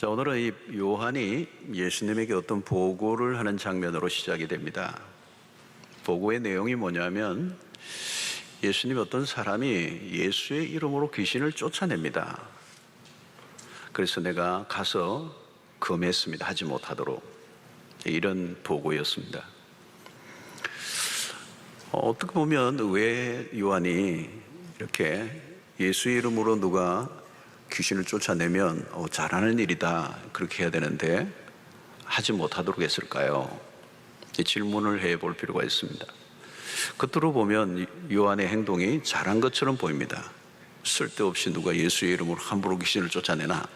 자, 오늘은 이 요한이 예수님에게 어떤 보고를 하는 장면으로 시작이 됩니다. 보고의 내용이 뭐냐면 예수님 어떤 사람이 예수의 이름으로 귀신을 쫓아냅니다. 그래서 내가 가서 금했습니다. 하지 못하도록. 이런 보고였습니다. 어떻게 보면 왜 요한이 이렇게 예수의 이름으로 누가 귀신을 쫓아내면 잘하는 일이다 그렇게 해야 되는데 하지 못하도록 했을까요? 이 질문을 해볼 필요가 있습니다. 겉으로 보면 요한의 행동이 잘한 것처럼 보입니다. 쓸데없이 누가 예수의 이름으로 함부로 귀신을 쫓아내나?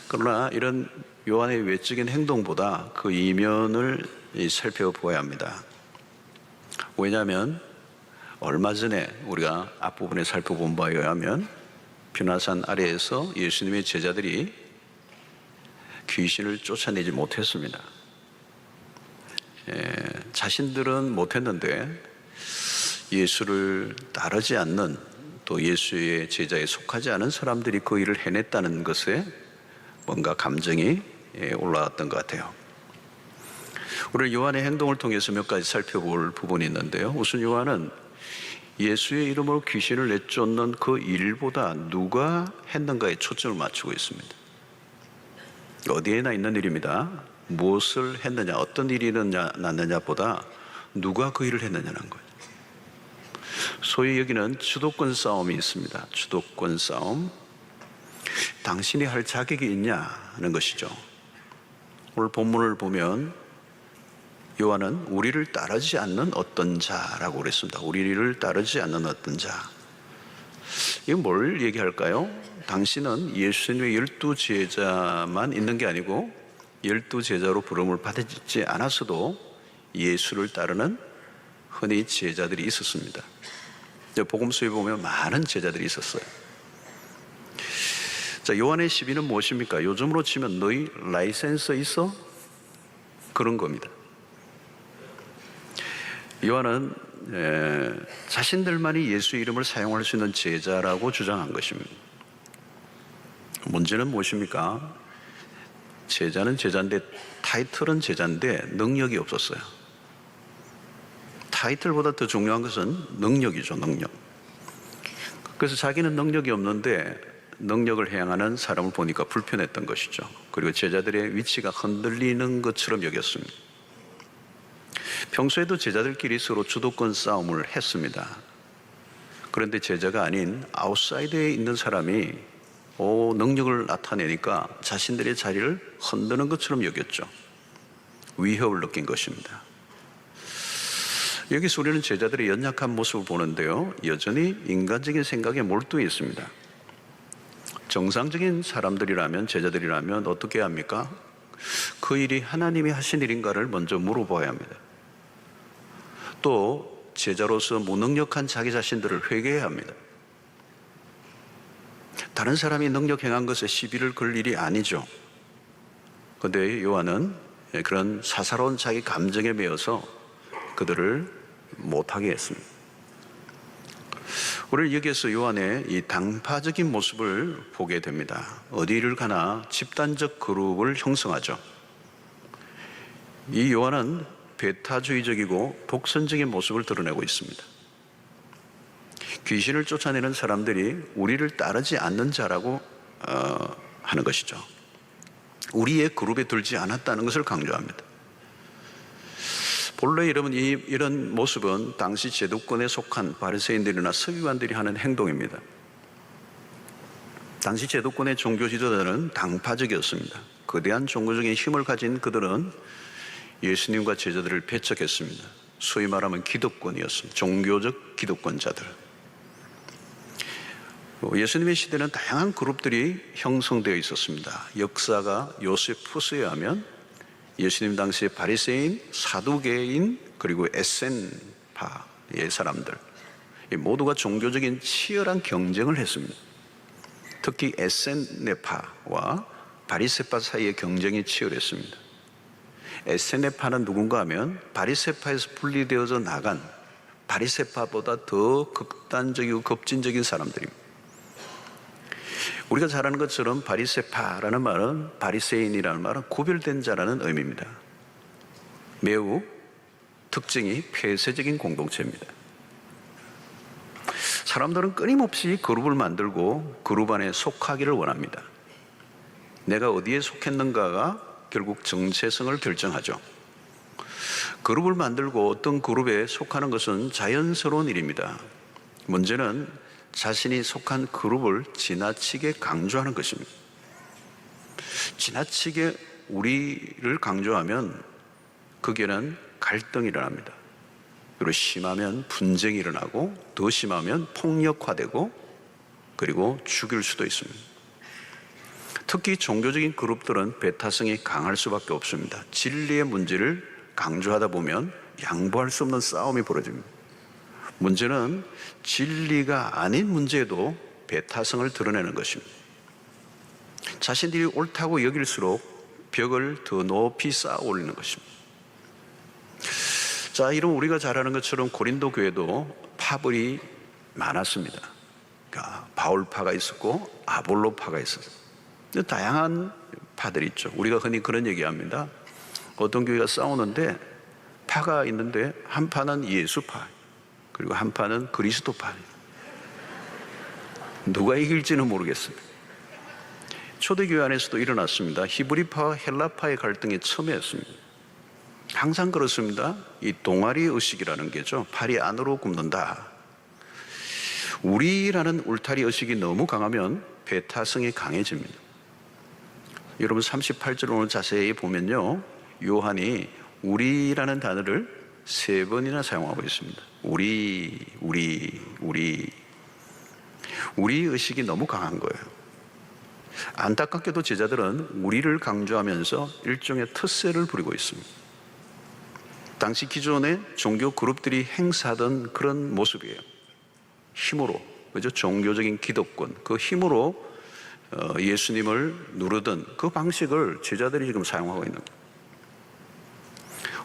그러나 이런 요한의 외적인 행동보다 그 이면을 살펴보아야 합니다. 왜냐하면 얼마 전에 우리가 앞부분에 살펴본 바에 의하면 비나산 아래에서 예수님의 제자들이 귀신을 쫓아내지 못했습니다. 자신들은 못했는데 예수를 따르지 않는, 또 예수의 제자에 속하지 않은 사람들이 그 일을 해냈다는 것에 뭔가 감정이 올라왔던 것 같아요. 우리 요한의 행동을 통해서 몇 가지 살펴볼 부분이 있는데요. 우선 요한은 예수의 이름으로 귀신을 내쫓는 그 일보다 누가 했는가에 초점을 맞추고 있습니다. 어디에나 있는 일입니다. 무엇을 했느냐, 어떤 일이 났느냐보다 누가 그 일을 했느냐는 거예요. 소위 여기는 주도권 싸움이 있습니다. 주도권 싸움. 당신이 할 자격이 있냐 하는 것이죠. 오늘 본문을 보면 요한은 우리를 따르지 않는 어떤 자라고 그랬습니다. 우리를 따르지 않는 어떤 자. 이건 뭘 얘기할까요? 당신은 예수님의 12제자만 있는 게 아니고 12제자로 부름을 받지 않았어도 예수를 따르는 흔히 제자들이 있었습니다. 복음서에 보면 많은 제자들이 있었어요. 자, 요한의 시비는 무엇입니까? 요즘으로 치면 너희 라이센스 있어? 그런 겁니다. 요한은 자신들만이 예수의 이름을 사용할 수 있는 제자라고 주장한 것입니다. 문제는 무엇입니까? 제자는 제자인데, 타이틀은 제자인데 능력이 없었어요. 타이틀보다 더 중요한 것은 능력이죠, 능력. 그래서 자기는 능력이 없는데 능력을 행하는 사람을 보니까 불편했던 것이죠. 그리고 제자들의 위치가 흔들리는 것처럼 여겼습니다. 평소에도 제자들끼리 서로 주도권 싸움을 했습니다. 그런데 제자가 아닌 아웃사이드에 있는 사람이 능력을 나타내니까 자신들의 자리를 흔드는 것처럼 여겼죠. 위협을 느낀 것입니다. 여기서 우리는 제자들의 연약한 모습을 보는데요, 여전히 인간적인 생각에 몰두해 있습니다. 정상적인 사람들이라면, 제자들이라면 어떻게 합니까? 그 일이 하나님이 하신 일인가를 먼저 물어봐야 합니다. 또 제자로서 무능력한 자기 자신들을 회개해야 합니다. 다른 사람이 능력 행한 것에 시비를 걸 일이 아니죠. 그런데 요한은 그런 사사로운 자기 감정에 매여서 그들을 못하게 했습니다. 우리는 여기에서 요한의 이 당파적인 모습을 보게 됩니다. 어디를 가나 집단적 그룹을 형성하죠. 이 요한은 배타주의적이고 독선적인 모습을 드러내고 있습니다. 귀신을 쫓아내는 사람들이 우리를 따르지 않는 자라고 하는 것이죠. 우리의 그룹에 들지 않았다는 것을 강조합니다. 본래 여러분, 이런 모습은 당시 제도권에 속한 바리새인들이나 서기관들이 하는 행동입니다. 당시 제도권의 종교 지도자들은 당파적이었습니다. 거대한 종교적인 힘을 가진 그들은 예수님과 제자들을 배척했습니다. 소위 말하면 기득권이었습니다. 종교적 기득권자들. 예수님의 시대는 다양한 그룹들이 형성되어 있었습니다. 역사가 요세푸스에 의하면 예수님 당시에 바리새인, 사두개인, 그리고 에센파의 사람들, 모두가 종교적인 치열한 경쟁을 했습니다. 특히 에센네파와 바리새파 사이의 경쟁이 치열했습니다. 에센네파는 누군가 하면 바리새파에서 분리되어져 나간 바리새파보다 더 극단적이고 급진적인 사람들입니다. 우리가 잘 아는 것처럼 바리새파라는 말은, 바리새인이라는 말은 구별된 자라는 의미입니다. 매우 특징이 폐쇄적인 공동체입니다. 사람들은 끊임없이 그룹을 만들고 그룹 안에 속하기를 원합니다. 내가 어디에 속했는가가 결국 정체성을 결정하죠. 그룹을 만들고 어떤 그룹에 속하는 것은 자연스러운 일입니다. 문제는 자신이 속한 그룹을 지나치게 강조하는 것입니다. 지나치게 우리를 강조하면 거기에는 갈등이 일어납니다. 그리고 심하면 분쟁이 일어나고 더 심하면 폭력화되고 그리고 죽일 수도 있습니다. 특히 종교적인 그룹들은 배타성이 강할 수밖에 없습니다. 진리의 문제를 강조하다 보면 양보할 수 없는 싸움이 벌어집니다. 문제는 진리가 아닌 문제에도 배타성을 드러내는 것입니다. 자신들이 옳다고 여길수록 벽을 더 높이 쌓아 올리는 것입니다. 자, 이런 우리가 잘 아는 것처럼 고린도 교회도 파벌이 많았습니다. 그러니까 바울파가 있었고 아볼로파가 있었어요. 다양한 파들이 있죠. 우리가 흔히 그런 얘기합니다. 어떤 교회가 싸우는데 파가 있는데 한 파는 예수파 그리고 한 파는 그리스도파. 누가 이길지는 모르겠어요. 초대교회 안에서도 일어났습니다. 히브리파와 헬라파의 갈등이 첨예했습니다. 항상 그렇습니다. 이 동아리 의식이라는 게죠. 팔이 안으로 굽는다. 우리라는 울타리 의식이 너무 강하면 배타성이 강해집니다. 여러분 38절 오늘 자세히 보면요, 요한이 우리라는 단어를 3번이나 사용하고 있습니다. 우리 의식이 너무 강한 거예요. 안타깝게도 제자들은 우리를 강조하면서 일종의 텃세를 부리고 있습니다. 당시 기존의 종교 그룹들이 행사하던 그런 모습이에요. 힘으로, 그죠? 종교적인 기득권, 그 힘으로 예수님을 누르던 그 방식을 제자들이 지금 사용하고 있는 거예요.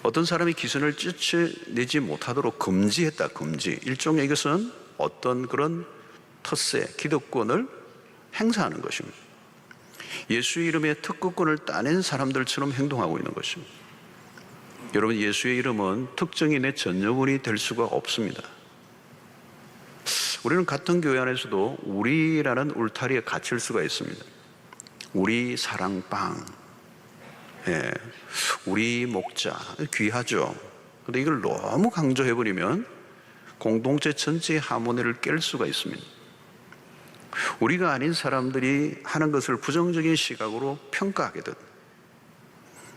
어떤 사람이 기선을 쫓아내지 못하도록 금지했다. 금지. 일종의 이것은 어떤 그런 텃세, 기득권을 행사하는 것입니다. 예수의 이름에 특허권을 따낸 사람들처럼 행동하고 있는 것입니다. 여러분, 예수의 이름은 특정인의 전유물이 될 수가 없습니다. 우리는 같은 교회 안에서도 우리라는 울타리에 갇힐 수가 있습니다. 우리 사랑방, 우리 목자, 귀하죠. 그런데 이걸 너무 강조해버리면 공동체 전체의 하모니를 깰 수가 있습니다. 우리가 아닌 사람들이 하는 것을 부정적인 시각으로 평가하게 된,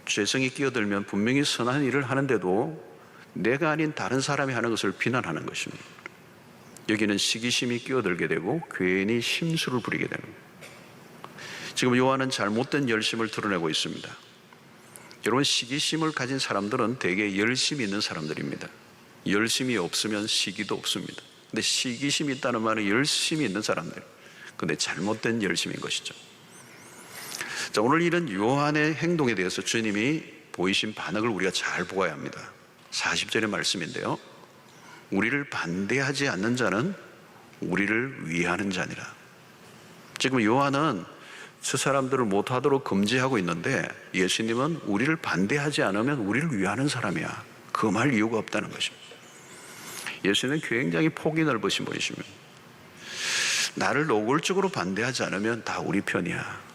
죄성이 끼어들면 분명히 선한 일을 하는데도 내가 아닌 다른 사람이 하는 것을 비난하는 것입니다. 여기는 시기심이 끼어들게 되고 괜히 심술을 부리게 됩니다. 지금 요한은 잘못된 열심을 드러내고 있습니다. 여러분, 시기심을 가진 사람들은 대개 열심이 있는 사람들입니다. 열심이 없으면 시기도 없습니다. 근데 시기심이 있다는 말은 열심이 있는 사람들, 근데 잘못된 열심인 것이죠. 자, 오늘 이런 요한의 행동에 대해서 주님이 보이신 반응을 우리가 잘 보아야 합니다. 40절의 말씀인데요, 우리를 반대하지 않는 자는 우리를 위하는 자니라. 지금 요한은 저 사람들을 못하도록 금지하고 있는데 예수님은 우리를 반대하지 않으면 우리를 위하는 사람이야. 그 말 이유가 없다는 것입니다. 예수님은 굉장히 폭이 넓으신 분이십니다. 나를 노골적으로 반대하지 않으면 다 우리 편이야.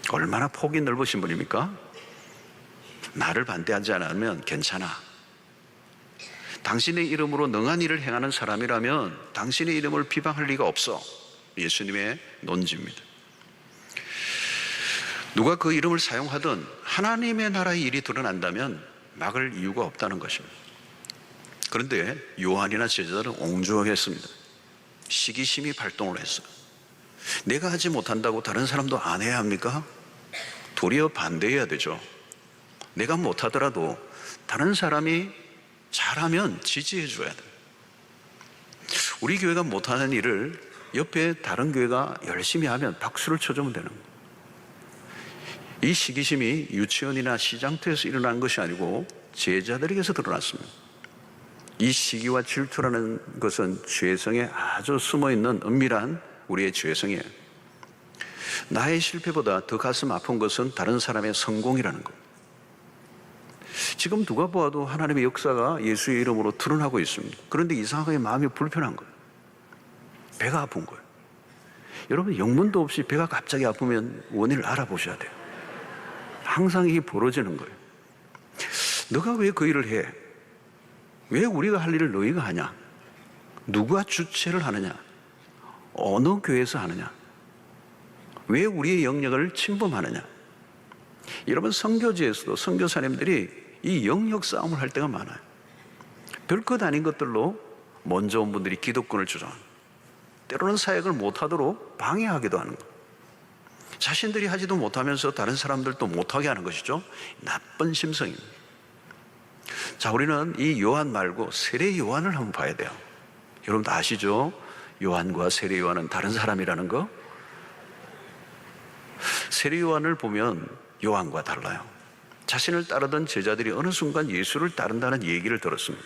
얼마나 폭이 넓으신 분입니까? 나를 반대하지 않으면 괜찮아. 당신의 이름으로 능한 일을 행하는 사람이라면 당신의 이름을 비방할 리가 없어. 예수님의 논지입니다. 누가 그 이름을 사용하든 하나님의 나라의 일이 드러난다면 막을 이유가 없다는 것입니다. 그런데 요한이나 제자들은 옹졸했습니다. 시기심이 발동을 했어요. 내가 하지 못한다고 다른 사람도 안 해야 합니까? 도리어 반대해야 되죠. 내가 못하더라도 다른 사람이 잘하면 지지해 줘야 돼요. 우리 교회가 못하는 일을 옆에 다른 교회가 열심히 하면 박수를 쳐주면 되는 거예요. 이 시기심이 유치원이나 시장터에서 일어난 것이 아니고 제자들에게서 드러났습니다. 이 시기와 질투라는 것은 죄성에 아주 숨어있는 은밀한 우리의 죄성이에요. 나의 실패보다 더 가슴 아픈 것은 다른 사람의 성공이라는 것. 지금 누가 보아도 하나님의 역사가 예수의 이름으로 드러나고 있습니다. 그런데 이상하게 마음이 불편한 거예요. 배가 아픈 거예요. 여러분, 영문도 없이 배가 갑자기 아프면 원인을 알아보셔야 돼요. 항상 이게 벌어지는 거예요. 너가 왜 그 일을 해? 왜 우리가 할 일을 너희가 하냐? 누가 주체를 하느냐? 어느 교회에서 하느냐? 왜 우리의 영역을 침범하느냐? 여러분, 선교지에서도 선교사님들이 이 영역 싸움을 할 때가 많아요. 별것 아닌 것들로 먼저 온 분들이 기득권을 주장합니다. 때로는 사역을 못하도록 방해하기도 하는 것. 자신들이 하지도 못하면서 다른 사람들도 못하게 하는 것이죠. 나쁜 심성입니다. 자, 우리는 이 요한 말고 세례 요한을 한번 봐야 돼요. 여러분 다 아시죠? 요한과 세례 요한은 다른 사람이라는 거. 세례 요한을 보면 요한과 달라요. 자신을 따르던 제자들이 어느 순간 예수를 따른다는 얘기를 들었습니다.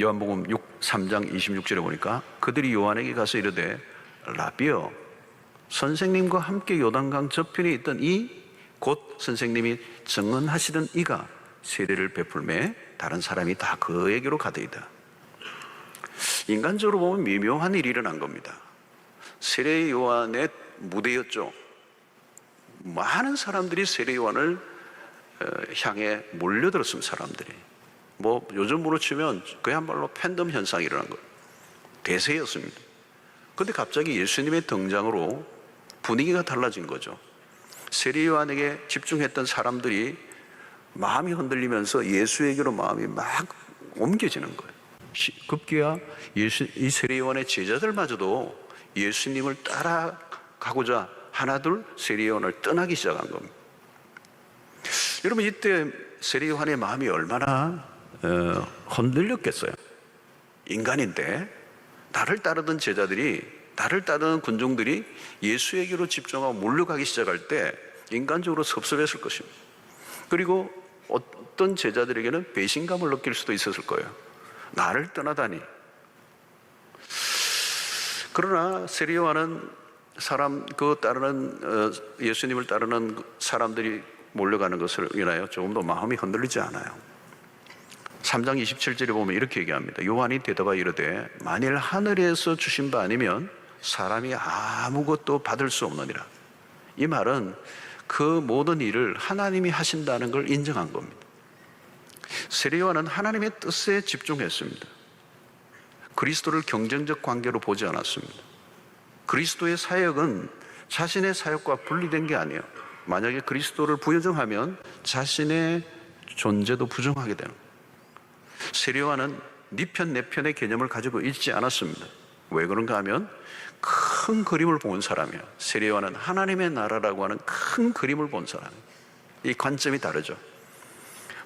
요한복음 3장 26절에 보니까 그들이 요한에게 가서 이르되 라비여, 선생님과 함께 요단강 저편에 있던 이 곧 선생님이 증언하시던 이가 세례를 베풀매 다른 사람이 다 그에게로 가더이다. 인간적으로 보면 미묘한 일이 일어난 겁니다. 세례 요한의 무대였죠. 많은 사람들이 세례 요한을 향해 몰려들었습니다. 사람들이 뭐 요즘으로 치면 그야말로 팬덤 현상이 일어난 거예요. 대세였습니다. 그런데 갑자기 예수님의 등장으로 분위기가 달라진 거죠. 세례 요한에게 집중했던 사람들이 마음이 흔들리면서 예수에게로 마음이 막 옮겨지는 거예요. 급기야 이 세례 요한의 제자들마저도 예수님을 따라가고자 하나둘 세례 요한을 떠나기 시작한 겁니다. 여러분, 이때 세례 요한의 마음이 얼마나 흔들렸겠어요. 인간인데 나를 따르던 제자들이, 나를 따르는 군중들이 예수에게로 집중하고 몰려가기 시작할 때 인간적으로 섭섭했을 것입니다. 그리고 어떤 제자들에게는 배신감을 느낄 수도 있었을 거예요. 나를 떠나다니. 그러나 세례 요한은 예수님을 따르는 사람들이 몰려가는 것을 인하여 조금도 마음이 흔들리지 않아요. 3장 27절에 보면 이렇게 얘기합니다. 요한이 대답하여 이르되 만일 하늘에서 주신 바 아니면 사람이 아무것도 받을 수 없느니라. 이 말은 그 모든 일을 하나님이 하신다는 걸 인정한 겁니다. 세례 요한은 하나님의 뜻에 집중했습니다. 그리스도를 경쟁적 관계로 보지 않았습니다. 그리스도의 사역은 자신의 사역과 분리된 게 아니에요. 만약에 그리스도를 부정하면 자신의 존재도 부정하게 되는 거예요. 세례 요한은 네 편 내 편의 개념을 가지고 있지 않았습니다. 왜 그런가 하면 큰 그림을 본 사람이에요. 세례 요한은 하나님의 나라라고 하는 큰 그림을 본 사람이에요. 이 관점이 다르죠.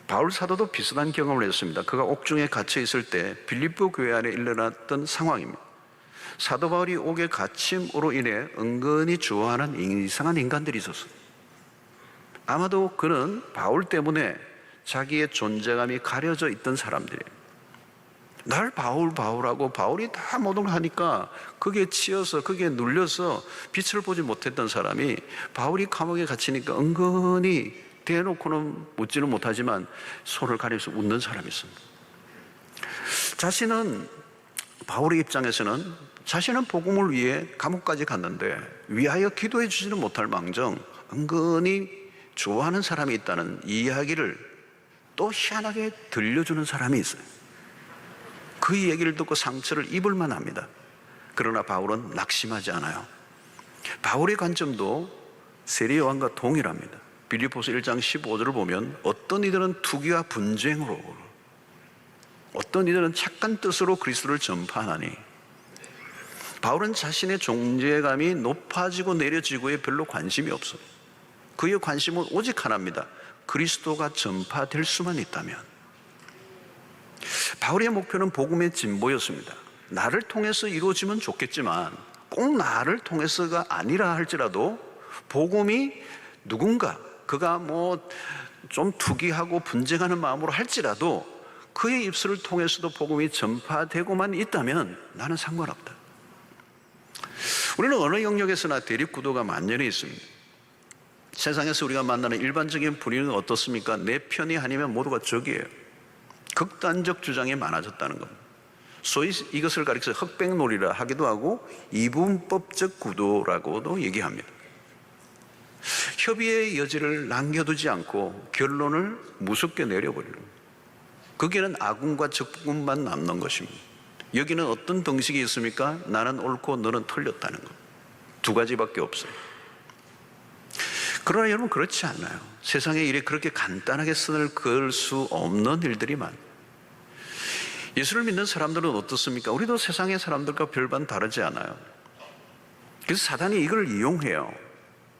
바울 사도도 비슷한 경험을 했습니다. 그가 옥중에 갇혀 있을 때 빌립보 교회 안에 일어났던 상황입니다. 사도 바울이 옥에 갇힘으로 인해 은근히 좋아하는 이상한 인간들이 있었어요. 아마도 그는 바울 때문에 자기의 존재감이 가려져 있던 사람들이에요. 날 바울하고 바울이 다 모든 걸 하니까 그게 치여서, 그게 눌려서 빛을 보지 못했던 사람이 바울이 감옥에 갇히니까 은근히 대놓고는 묻지는 못하지만 손을 가리면서 웃는 사람이 있습니다. 바울의 입장에서는 자신은 복음을 위해 감옥까지 갔는데 위하여 기도해 주지는 못할 망정 은근히 좋아하는 사람이 있다는 이야기를 또 희한하게 들려주는 사람이 있어요. 그 얘기를 듣고 상처를 입을 만합니다. 그러나 바울은 낙심하지 않아요. 바울의 관점도 세례 요한과 동일합니다. 빌립보서 1장 15절을 보면 어떤 이들은 투기와 분쟁으로, 어떤 이들은 착한 뜻으로 그리스도를 전파하나니, 바울은 자신의 존재감이 높아지고 내려지고에 별로 관심이 없어요. 그의 관심은 오직 하나입니다. 그리스도가 전파될 수만 있다면. 바울의 목표는 복음의 진보였습니다. 나를 통해서 이루어지면 좋겠지만 꼭 나를 통해서가 아니라 할지라도 복음이 누군가, 그가 좀 투기하고 분쟁하는 마음으로 할지라도 그의 입술을 통해서도 복음이 전파되고만 있다면 나는 상관없다. 우리는 어느 영역에서나 대립구도가 만연해 있습니다. 세상에서 우리가 만나는 일반적인 분위기는 어떻습니까? 내 편이 아니면 모두가 적이에요. 극단적 주장이 많아졌다는 겁니다. 소위 이것을 가리켜서 흑백놀이라 하기도 하고 이분법적 구도라고도 얘기합니다. 협의의 여지를 남겨두지 않고 결론을 무섭게 내려버리는 겁니다. 거기에는 아군과 적군만 남는 것입니다. 여기는 어떤 등식이 있습니까? 나는 옳고 너는 틀렸다는 것. 두 가지밖에 없어요. 그러나 여러분 그렇지 않아요. 세상에 일이 그렇게 간단하게 선을 그을 수 없는 일들이 많아요. 예수를 믿는 사람들은 어떻습니까? 우리도 세상의 사람들과 별반 다르지 않아요. 그래서 사단이 이걸 이용해요.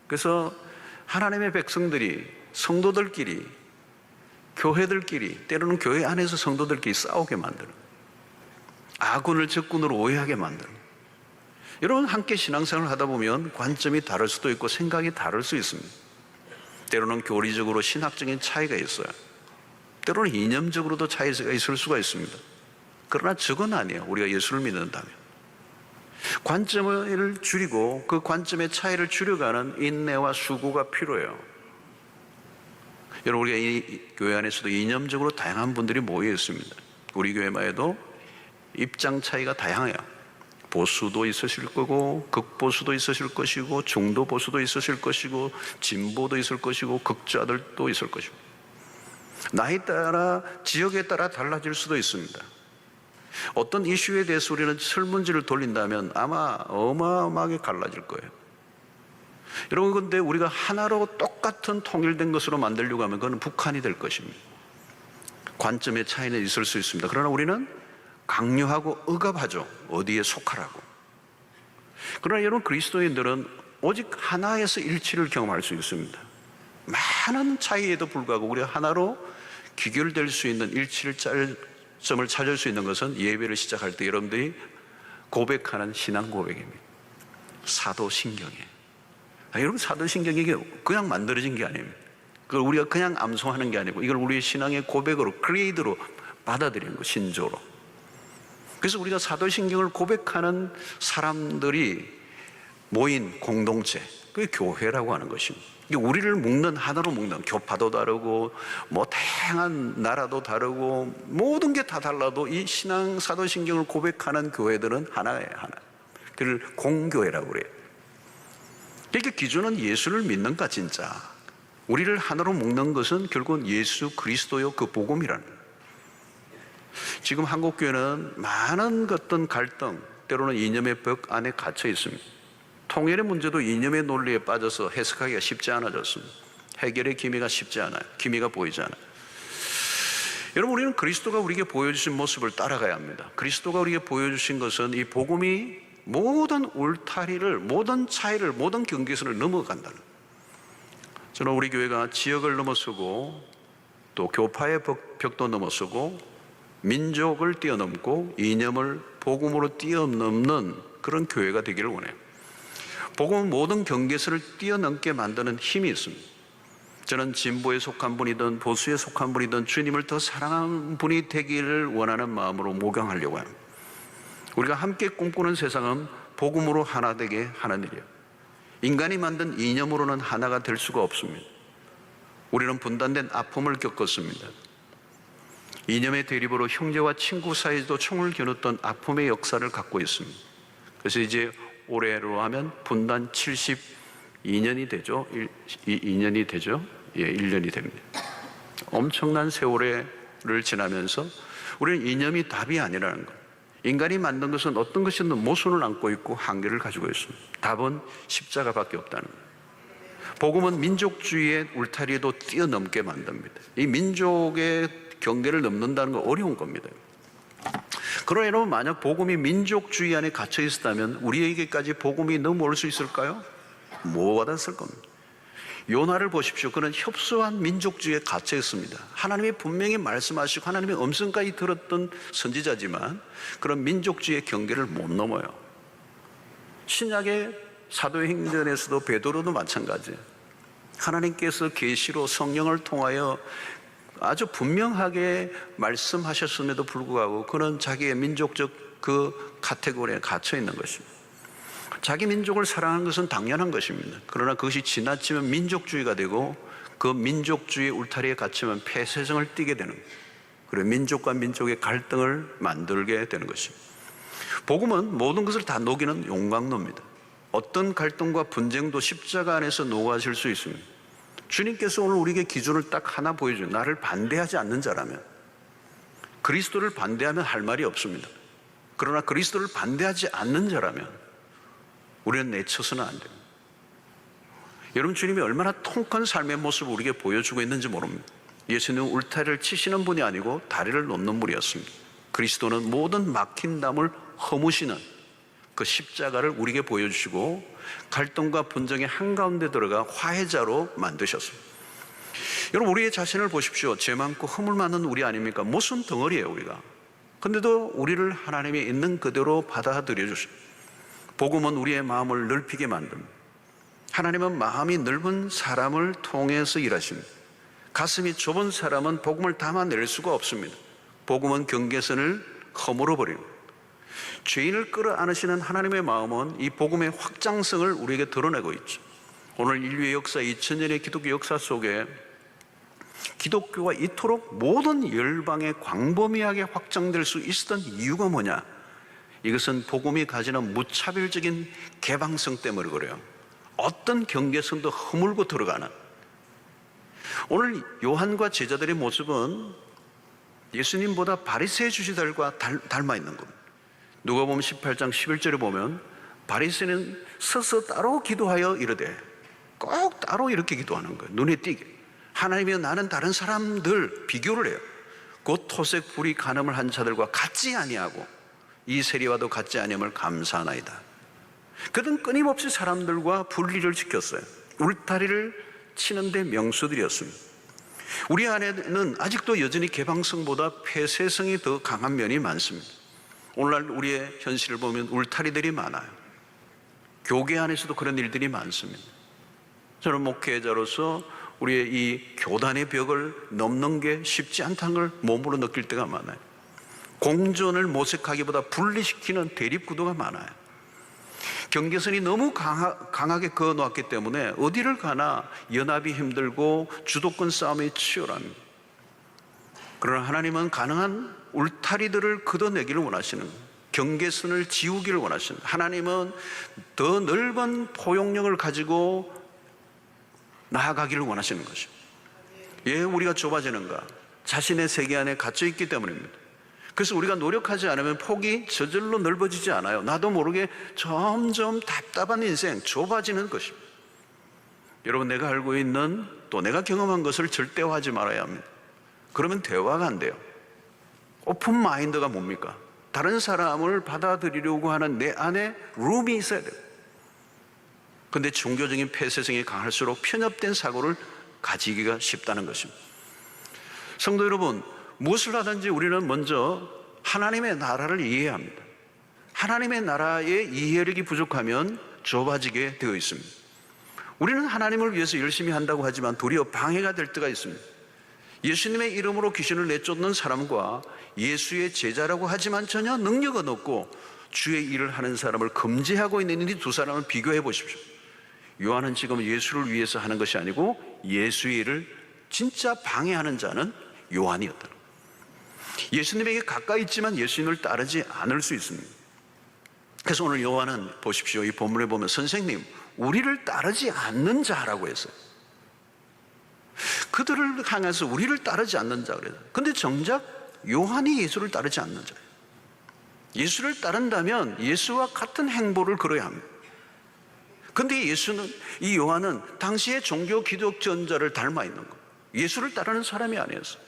그래서 하나님의 백성들이, 성도들끼리, 교회들끼리, 때로는 교회 안에서 성도들끼리 싸우게 만드는, 아군을 적군으로 오해하게 만드는. 여러분 함께 신앙생활을 하다 보면 관점이 다를 수도 있고 생각이 다를 수 있습니다. 때로는 교리적으로 신학적인 차이가 있어요. 때로는 이념적으로도 차이가 있을 수가 있습니다. 그러나 저건 아니에요. 우리가 예수를 믿는다면. 관점을 줄이고 그 관점의 차이를 줄여가는 인내와 수고가 필요해요. 여러분, 우리가 이 교회 안에서도 이념적으로 다양한 분들이 모여 있습니다. 우리 교회만 해도 입장 차이가 다양해요. 보수도 있으실 거고 극보수도 있으실 것이고 중도 보수도 있으실 것이고 진보도 있을 것이고 극좌들도 있을 것이고 나이 따라 지역에 따라 달라질 수도 있습니다. 어떤 이슈에 대해서 우리는 설문지를 돌린다면 아마 어마어마하게 갈라질 거예요. 여러분, 근데 우리가 하나로 똑같은 통일된 것으로 만들려고 하면 그건 북한이 될 것입니다. 관점의 차이는 있을 수 있습니다. 그러나 우리는 강요하고 억압하죠. 어디에 속하라고. 그러나 여러분, 그리스도인들은 오직 하나에서 일치를 경험할 수 있습니다. 많은 차이에도 불구하고 우리가 하나로 귀결될 수 있는 일치점을 찾을 수 있는 것은 예배를 시작할 때 여러분들이 고백하는 신앙 고백입니다. 사도신경이에요. 여러분, 사도신경이 그냥 만들어진 게 아닙니다. 그걸 우리가 그냥 암송하는 게 아니고 이걸 우리의 신앙의 고백으로, 크리에이드로 받아들이는 거, 신조로. 그래서 우리가 사도신경을 고백하는 사람들이 모인 공동체, 그게 교회라고 하는 것입니다. 우리를 묶는, 하나로 묶는, 교파도 다르고 다양한 나라도 다르고 모든 게 다 달라도 이 신앙 사도신경을 고백하는 교회들은 하나예요. 하나. 그걸 공교회라고 그래요. 그러니까 기준은 예수를 믿는가 진짜. 우리를 하나로 묶는 것은 결국은 예수 그리스도요, 그 복음이라는 거예요. 지금 한국교회는 많은 어떤 갈등, 때로는 이념의 벽 안에 갇혀 있습니다. 통일의 문제도 이념의 논리에 빠져서 해석하기가 쉽지 않아졌습니다. 해결의 기미가 쉽지 않아요. 기미가 보이지 않아요. 여러분, 우리는 그리스도가 우리에게 보여주신 모습을 따라가야 합니다. 그리스도가 우리에게 보여주신 것은 이 복음이 모든 울타리를, 모든 차이를, 모든 경계선을 넘어간다는 거예요. 저는 우리 교회가 지역을 넘어서고 또 교파의 벽도 넘어서고 민족을 뛰어넘고 이념을 복음으로 뛰어넘는 그런 교회가 되기를 원해요. 복음은 모든 경계선을 뛰어넘게 만드는 힘이 있습니다. 저는 진보에 속한 분이든 보수에 속한 분이든 주님을 더 사랑하는 분이 되기를 원하는 마음으로 목양하려고 합니다. 우리가 함께 꿈꾸는 세상은 복음으로 하나 되게 하는 일이에요. 인간이 만든 이념으로는 하나가 될 수가 없습니다. 우리는 분단된 아픔을 겪었습니다. 이념의 대립으로 형제와 친구 사이에도 총을 겨눴던 아픔의 역사를 갖고 있습니다. 그래서 이제 올해로 하면 분단 72년이 되죠. 2년이 되죠. 1년이 됩니다. 엄청난 세월을 지나면서 우리는 이념이 답이 아니라는 것. 인간이 만든 것은 어떤 것이든 모순을 안고 있고 한계를 가지고 있습니다. 답은 십자가밖에 없다는 거예요. 복음은 민족주의의 울타리에도 뛰어넘게 만듭니다. 이 민족의 경계를 넘는다는 건 어려운 겁니다. 그러나 여러분, 만약 복음이 민족주의 안에 갇혀 있었다면 우리에게까지 복음이 넘어올 수 있을까요? 못 받았을 겁니다. 요나를 보십시오. 그는 협소한 민족주의에 갇혀 있습니다. 하나님이 분명히 말씀하시고 하나님의 음성까지 들었던 선지자지만 그런 민족주의의 경계를 못 넘어요. 신약의 사도행전에서도 베드로도 마찬가지예요. 하나님께서 계시로 성령을 통하여 아주 분명하게 말씀하셨음에도 불구하고 그는 자기의 민족적 그 카테고리에 갇혀 있는 것입니다. 자기 민족을 사랑하는 것은 당연한 것입니다. 그러나 그것이 지나치면 민족주의가 되고 그 민족주의 울타리에 갇히면 폐쇄성을 띠게 되는 거예요. 그리고 민족과 민족의 갈등을 만들게 되는 것입니다. 복음은 모든 것을 다 녹이는 용광로입니다. 어떤 갈등과 분쟁도 십자가 안에서 녹아질 수 있습니다. 주님께서 오늘 우리에게 기준을 딱 하나 보여줘요. 나를 반대하지 않는 자라면, 그리스도를 반대하면 할 말이 없습니다. 그러나 그리스도를 반대하지 않는 자라면 우리는 내쳐서는 안 됩니다. 여러분, 주님이 얼마나 통큰 삶의 모습을 우리에게 보여주고 있는지 모릅니다. 예수님은 울타리를 치시는 분이 아니고 다리를 놓는 분이었습니다. 그리스도는 모든 막힌 담을 허무시는 그 십자가를 우리에게 보여주시고 갈등과 분쟁의 한가운데 들어가 화해자로 만드셨습니다. 여러분, 우리의 자신을 보십시오. 죄 많고 허물 많은 우리 아닙니까? 무슨 덩어리예요, 우리가. 근데도 우리를 하나님이 있는 그대로 받아들여 주십니다. 복음은 우리의 마음을 넓히게 만듭니다. 하나님은 마음이 넓은 사람을 통해서 일하십니다. 가슴이 좁은 사람은 복음을 담아낼 수가 없습니다. 복음은 경계선을 허물어 버립니다. 죄인을 끌어안으시는 하나님의 마음은 이 복음의 확장성을 우리에게 드러내고 있죠. 오늘 인류의 역사, 2000년의 기독교 역사 속에 기독교가 이토록 모든 열방에 광범위하게 확장될 수 있었던 이유가 뭐냐? 이것은 복음이 가지는 무차별적인 개방성 때문에 그래요. 어떤 경계선도 허물고 들어가는. 오늘 요한과 제자들의 모습은 예수님보다 바리새의 주지들과 닮아 있는 겁니다. 누가복음 18장 11절에 보면 바리새는 서서 따로 기도하여 이르되, 꼭 따로 이렇게 기도하는 거예요. 눈에 띄게. 하나님이여 나는 다른 사람들 비교를 해요. 곧 토색 불이 간음을 한 자들과 같지 아니하고 이 세리와도 같지 아니함을 감사하나이다. 그들은 끊임없이 사람들과 분리를 지켰어요. 울타리를 치는데 명수들이었습니다. 우리 안에는 아직도 여전히 개방성보다 폐쇄성이 더 강한 면이 많습니다. 오늘날 우리의 현실을 보면 울타리들이 많아요. 교계 안에서도 그런 일들이 많습니다. 저는 목회자로서 우리의 이 교단의 벽을 넘는 게 쉽지 않다는 걸 몸으로 느낄 때가 많아요. 공존을 모색하기보다 분리시키는 대립구도가 많아요. 경계선이 너무 강하게 그어놓았기 때문에 어디를 가나 연합이 힘들고 주도권 싸움이 치열합니다. 그러나 하나님은 가능한 울타리들을 걷어내기를 원하시는 거예요. 경계선을 지우기를 원하시는 거예요. 하나님은 더 넓은 포용력을 가지고 나아가기를 원하시는 것이죠. 왜 우리가 좁아지는가? 자신의 세계 안에 갇혀있기 때문입니다. 그래서 우리가 노력하지 않으면 폭이 저절로 넓어지지 않아요. 나도 모르게 점점 답답한 인생, 좁아지는 것입니다. 여러분, 내가 알고 있는 또 내가 경험한 것을 절대화하지 말아야 합니다. 그러면 대화가 안 돼요. 오픈 마인드가 뭡니까? 다른 사람을 받아들이려고 하는 내 안에 룸이 있어야 돼요. 그런데 종교적인 폐쇄성이 강할수록 편협된 사고를 가지기가 쉽다는 것입니다. 성도 여러분, 무엇을 하든지 우리는 먼저 하나님의 나라를 이해해야 합니다. 하나님의 나라의 이해력이 부족하면 좁아지게 되어 있습니다. 우리는 하나님을 위해서 열심히 한다고 하지만 도리어 방해가 될 때가 있습니다. 예수님의 이름으로 귀신을 내쫓는 사람과 예수의 제자라고 하지만 전혀 능력은 없고 주의 일을 하는 사람을 금지하고 있는 이 두 사람을 비교해 보십시오. 요한은 지금 예수를 위해서 하는 것이 아니고 예수의 일을 진짜 방해하는 자는 요한이었다. 예수님에게 가까이 있지만 예수님을 따르지 않을 수 있습니다. 그래서 오늘 요한은 보십시오. 이 본문에 보면 선생님, 우리를 따르지 않는 자라고 했어요. 그들을 향해서 우리를 따르지 않는 자 그래요. 근데 정작 요한이 예수를 따르지 않는 자예요. 예수를 따른다면 예수와 같은 행보를 걸어야 합니다. 근데 이 요한은 당시의 종교 기독전자를 닮아 있는 거예요. 예수를 따르는 사람이 아니었어요.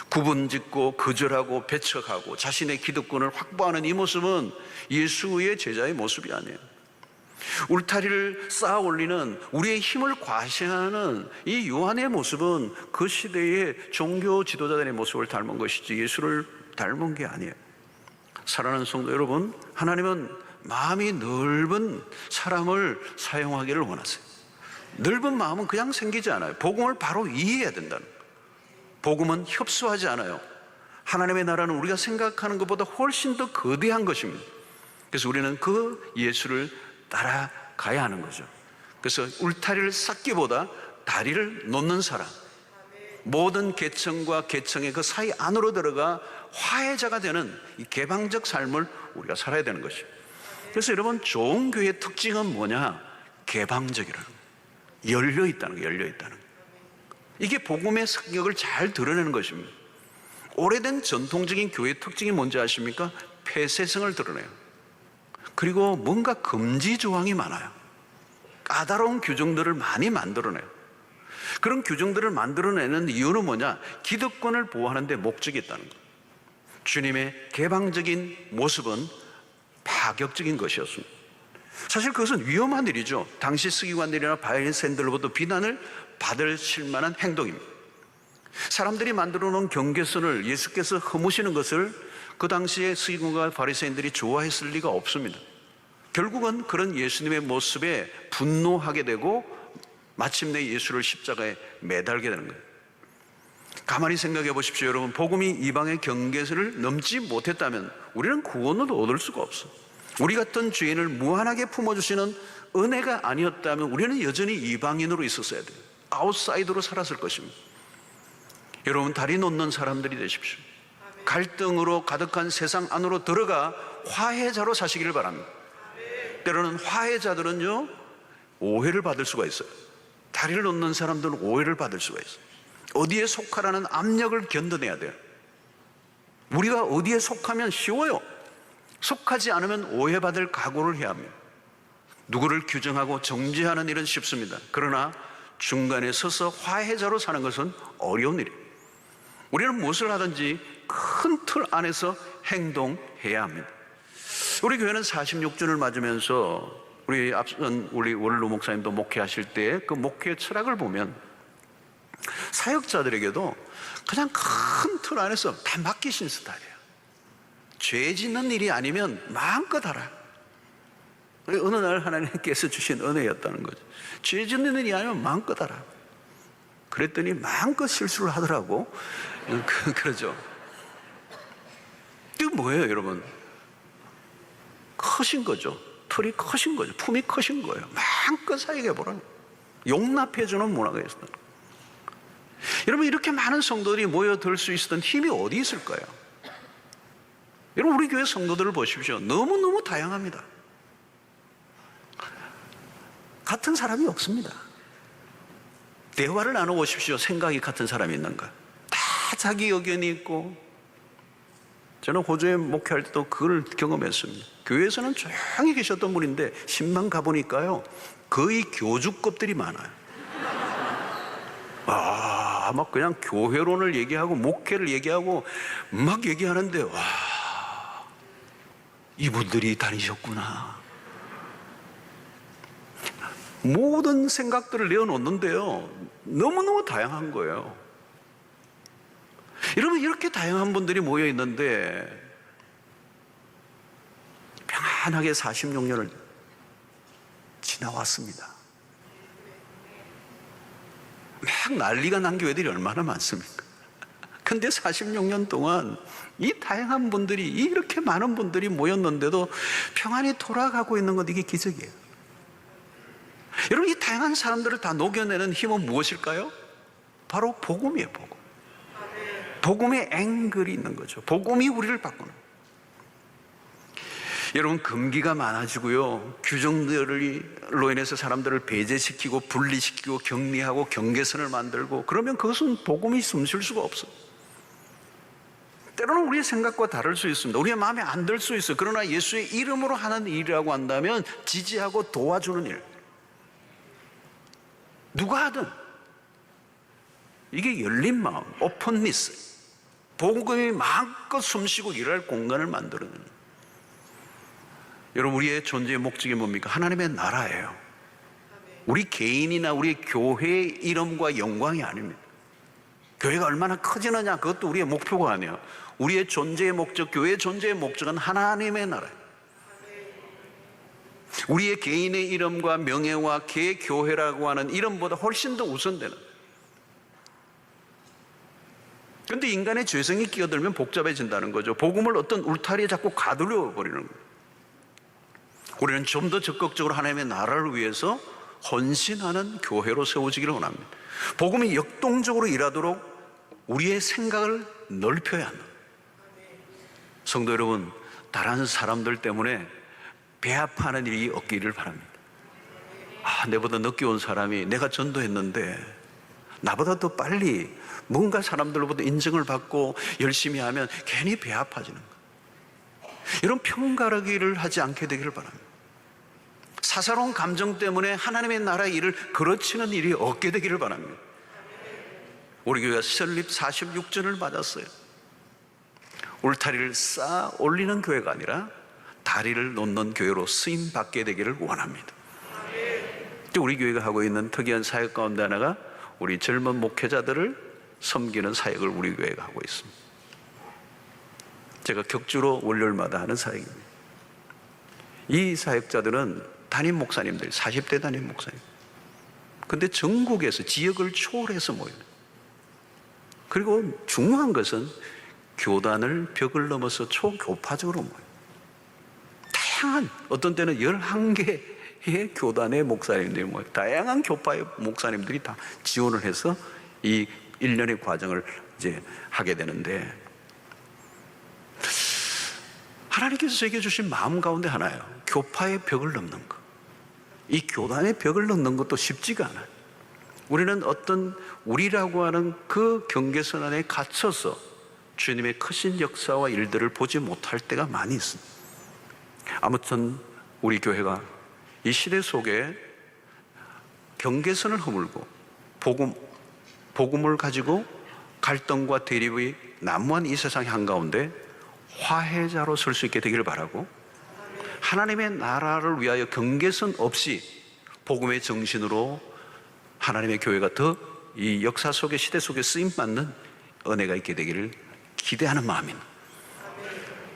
구분짓고 거절하고 배척하고 자신의 기득권을 확보하는 이 모습은 예수의 제자의 모습이 아니에요. 울타리를 쌓아 올리는 우리의 힘을 과시하는 이 요한의 모습은 그 시대의 종교 지도자들의 모습을 닮은 것이지 예수를 닮은 게 아니에요. 사랑하는 성도 여러분, 하나님은 마음이 넓은 사람을 사용하기를 원하세요. 넓은 마음은 그냥 생기지 않아요. 복음을 바로 이해해야 된다는 거예요. 복음은 협소하지 않아요. 하나님의 나라는 우리가 생각하는 것보다 훨씬 더 거대한 것입니다. 그래서 우리는 그 예수를 따라가야 하는 거죠. 그래서 울타리를 쌓기보다 다리를 놓는 사람, 모든 계층과 계층의 그 사이 안으로 들어가 화해자가 되는 이 개방적 삶을 우리가 살아야 되는 것이죠. 그래서 여러분, 좋은 교회의 특징은 뭐냐? 개방적이라는 거예요. 열려있다는 거예요. 열려있다는 거예요. 이게 복음의 성격을 잘 드러내는 것입니다. 오래된 전통적인 교회의 특징이 뭔지 아십니까? 폐쇄성을 드러내요. 그리고 뭔가 금지 조항이 많아요. 까다로운 규정들을 많이 만들어내요. 그런 규정들을 만들어내는 이유는 뭐냐? 기득권을 보호하는 데 목적이 있다는 거예요. 주님의 개방적인 모습은 파격적인 것이었습니다. 사실 그것은 위험한 일이죠. 당시 서기관들이나 바리새인들로부터 비난을 받을 실만한 행동입니다. 사람들이 만들어 놓은 경계선을 예수께서 허무시는 것을 그 당시에 서기관과 바리새인들이 좋아했을 리가 없습니다. 결국은 그런 예수님의 모습에 분노하게 되고 마침내 예수를 십자가에 매달게 되는 거예요. 가만히 생각해 보십시오. 여러분, 복음이 이방의 경계선을 넘지 못했다면 우리는 구원을 얻을 수가 없어요. 우리 같은 죄인을 무한하게 품어주시는 은혜가 아니었다면 우리는 여전히 이방인으로 있었어야 돼요. 아웃사이더로 살았을 것입니다. 여러분, 다리 놓는 사람들이 되십시오. 갈등으로 가득한 세상 안으로 들어가 화해자로 사시기를 바랍니다. 때로는 화해자들은요, 오해를 받을 수가 있어요. 다리를 놓는 사람들은 오해를 받을 수가 있어요. 어디에 속하라는 압력을 견뎌내야 돼요. 우리가 어디에 속하면 쉬워요. 속하지 않으면 오해받을 각오를 해야 합니다. 누구를 규정하고 정죄하는 일은 쉽습니다. 그러나 중간에 서서 화해자로 사는 것은 어려운 일이에요. 우리는 무엇을 하든지 큰 틀 안에서 행동해야 합니다. 우리 교회는 46주를 맞으면서 우리 앞선 우리 원로 목사님도 목회하실 때 그 목회 철학을 보면 사역자들에게도 그냥 큰 틀 안에서 다 맡기신 스타일이에요. 죄 짓는 일이 아니면 마음껏 하라. 어느 날 하나님께서 주신 은혜였다는 거죠. 죄 짓는 일이 아니면 마음껏 하라. 그랬더니 마음껏 실수를 하더라고. 그러죠. 이게 뭐예요, 여러분? 커신 거죠. 틀이 커신 거죠. 품이 커신 거예요. 마음껏 사역해 보라는 거예요. 용납해주는 문화가 있어요. 여러분, 이렇게 많은 성도들이 모여들 수 있었던 힘이 어디 있을까요? 여러분, 우리 교회 성도들을 보십시오. 너무너무 다양합니다. 같은 사람이 없습니다. 대화를 나눠보십시오. 생각이 같은 사람이 있는가? 다 자기 의견이 있고. 저는 호주에 목회할 때도 그걸 경험했습니다. 교회에서는 조용히 계셨던 분인데 신방 가보니까요, 거의 교주급들이 많아요. 막 그냥 교회론을 얘기하고 목회를 얘기하고 막 얘기하는데, 와, 이분들이 다니셨구나. 모든 생각들을 내어놓는데요, 너무너무 다양한 거예요. 여러분, 이렇게 다양한 분들이 모여 있는데 평안하게 46년을 지나왔습니다. 막 난리가 난 교회들이 얼마나 많습니까? 근데 46년 동안 이 다양한 분들이, 이렇게 많은 분들이 모였는데도 평안히 돌아가고 있는 것, 이게 기적이에요. 여러분, 이 다양한 사람들을 다 녹여내는 힘은 무엇일까요? 바로 복음이에요. 복음. 복음의 앵글이 있는 거죠. 복음이 우리를 바꾸는. 여러분, 금기가 많아지고요, 규정들로 인해서 사람들을 배제시키고 분리시키고 격리하고 경계선을 만들고, 그러면 그것은 복음이 숨쉴 수가 없어요. 때로는 우리의 생각과 다를 수 있습니다. 우리의 마음에 안 들 수 있어요. 그러나 예수의 이름으로 하는 일이라고 한다면 지지하고 도와주는 일, 누가 하든 이게 열린 마음, 오픈니스, 복음이 마음껏 숨쉬고 일할 공간을 만들어내는. 여러분, 우리의 존재의 목적이 뭡니까? 하나님의 나라예요. 우리 개인이나 우리 교회의 이름과 영광이 아닙니다. 교회가 얼마나 커지느냐, 그것도 우리의 목표가 아니에요. 우리의 존재의 목적, 교회의 존재의 목적은 하나님의 나라예요. 우리의 개인의 이름과 명예와 개교회라고 하는 이름보다 훨씬 더 우선되는. 그런데 인간의 죄성이 끼어들면 복잡해진다는 거죠. 복음을 어떤 울타리에 자꾸 가두려 버리는 거예요. 우리는 좀 더 적극적으로 하나님의 나라를 위해서 헌신하는 교회로 세워지기를 원합니다. 복음이 역동적으로 일하도록 우리의 생각을 넓혀야 합니다. 성도 여러분, 다른 사람들 때문에 배합하는 일이 없기를 바랍니다. 내보다 늦게 온 사람이 내가 전도했는데 나보다 더 빨리 뭔가 사람들로부터 인정을 받고 열심히 하면 괜히 배합해지는 거예요. 이런 편가르기를 하지 않게 되기를 바랍니다. 사사로운 감정 때문에 하나님의 나라의 일을 그르치는 일이 없게 되기를 바랍니다. 우리 교회가 설립 46주년을 맞았어요. 울타리를 쌓아 올리는 교회가 아니라 다리를 놓는 교회로 쓰임 받게 되기를 원합니다. 우리 교회가 하고 있는 특이한 사역 가운데 하나가 우리 젊은 목회자들을 섬기는 사역을 우리 교회가 하고 있습니다. 제가 격주로 월요일마다 하는 사역입니다. 이 사역자들은 담임 목사님들, 40대 담임 목사님. 근데 전국에서 지역을 초월해서 모여요. 그리고 중요한 것은 교단을 벽을 넘어서 초교파적으로 모여요. 다양한, 어떤 때는 11개의 교단의 목사님들이 모여요. 다양한 교파의 목사님들이 다 지원을 해서 이 1년의 과정을 이제 하게 되는데, 하나님께서 저에게 주신 마음 가운데 하나예요. 교파의 벽을 넘는 것. 이 교단의 벽을 넘는 것도 쉽지가 않아요. 우리는 어떤 우리라고 하는 그 경계선 안에 갇혀서 주님의 크신 역사와 일들을 보지 못할 때가 많이 있습니다. 아무튼 우리 교회가 이 시대 속에 경계선을 허물고 복음을 가지고 갈등과 대립의 난무한 이 세상 한가운데 화해자로 설 수 있게 되기를 바라고, 하나님의 나라를 위하여 경계선 없이 복음의 정신으로 하나님의 교회가 더 이 역사 속의 시대 속에 쓰임받는 은혜가 있게 되기를 기대하는 마음입니다.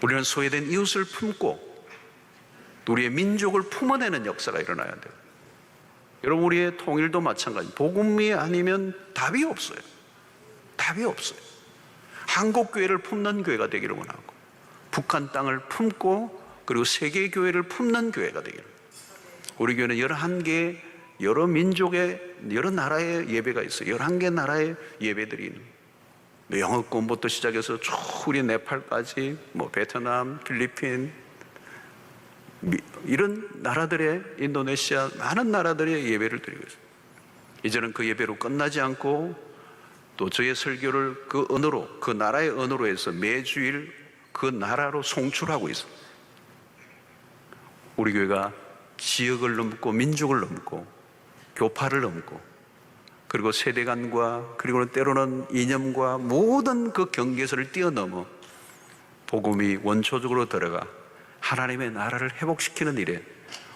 우리는 소외된 이웃을 품고 우리의 민족을 품어내는 역사가 일어나야 돼요. 여러분, 우리의 통일도 마찬가지. 복음이 아니면 답이 없어요. 답이 없어요. 한국 교회를 품는 교회가 되기를 원하고, 북한 땅을 품고 그리고 세계 교회를 품는 교회가 되기를. 우리 교회는 11개 여러 민족의 여러 나라의 예배가 있어요. 11개 나라의 예배들이 있는, 영어권부터 시작해서 쭉 우리 네팔까지, 베트남, 필리핀, 이런 나라들의, 인도네시아, 많은 나라들의 예배를 드리고 있어요. 이제는 그 예배로 끝나지 않고 또 저의 설교를 그 언어로, 그 나라의 언어로 해서 매주일 그 나라로 송출하고 있어요. 우리 교회가 지역을 넘고 민족을 넘고 교파를 넘고 그리고 세대간과 그리고 때로는 이념과 모든 그 경계선을 뛰어넘어 복음이 원초적으로 들어가 하나님의 나라를 회복시키는 일에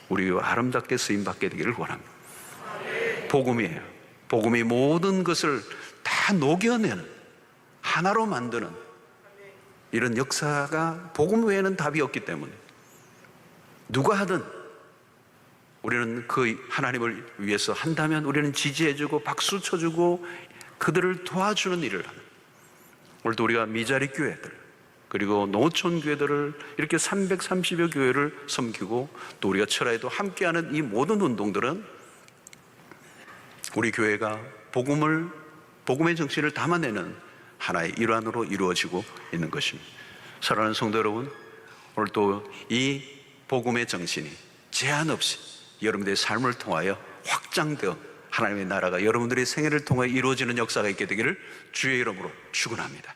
우리 아름답게 쓰임받게 되기를 원합니다. 복음이에요. 복음이 모든 것을 다 녹여내는, 하나로 만드는 이런 역사가 복음 외에는 답이 없기 때문에 누가 하든 우리는 그 하나님을 위해서 한다면 우리는 지지해주고 박수 쳐주고 그들을 도와주는 일을 하는, 오늘도 우리가 미자리 교회들 그리고 농어촌 교회들을 이렇게 330여 교회를 섬기고 또 우리가 철야에도 함께하는 이 모든 운동들은 우리 교회가 복음의 정신을 담아내는 하나의 일환으로 이루어지고 있는 것입니다. 사랑하는 성도 여러분, 오늘 또 이 복음의 정신이 제한 없이 여러분들의 삶을 통하여 확장되어 하나님의 나라가 여러분들의 생애를 통해 이루어지는 역사가 있게 되기를 주의 이름으로 축원합니다.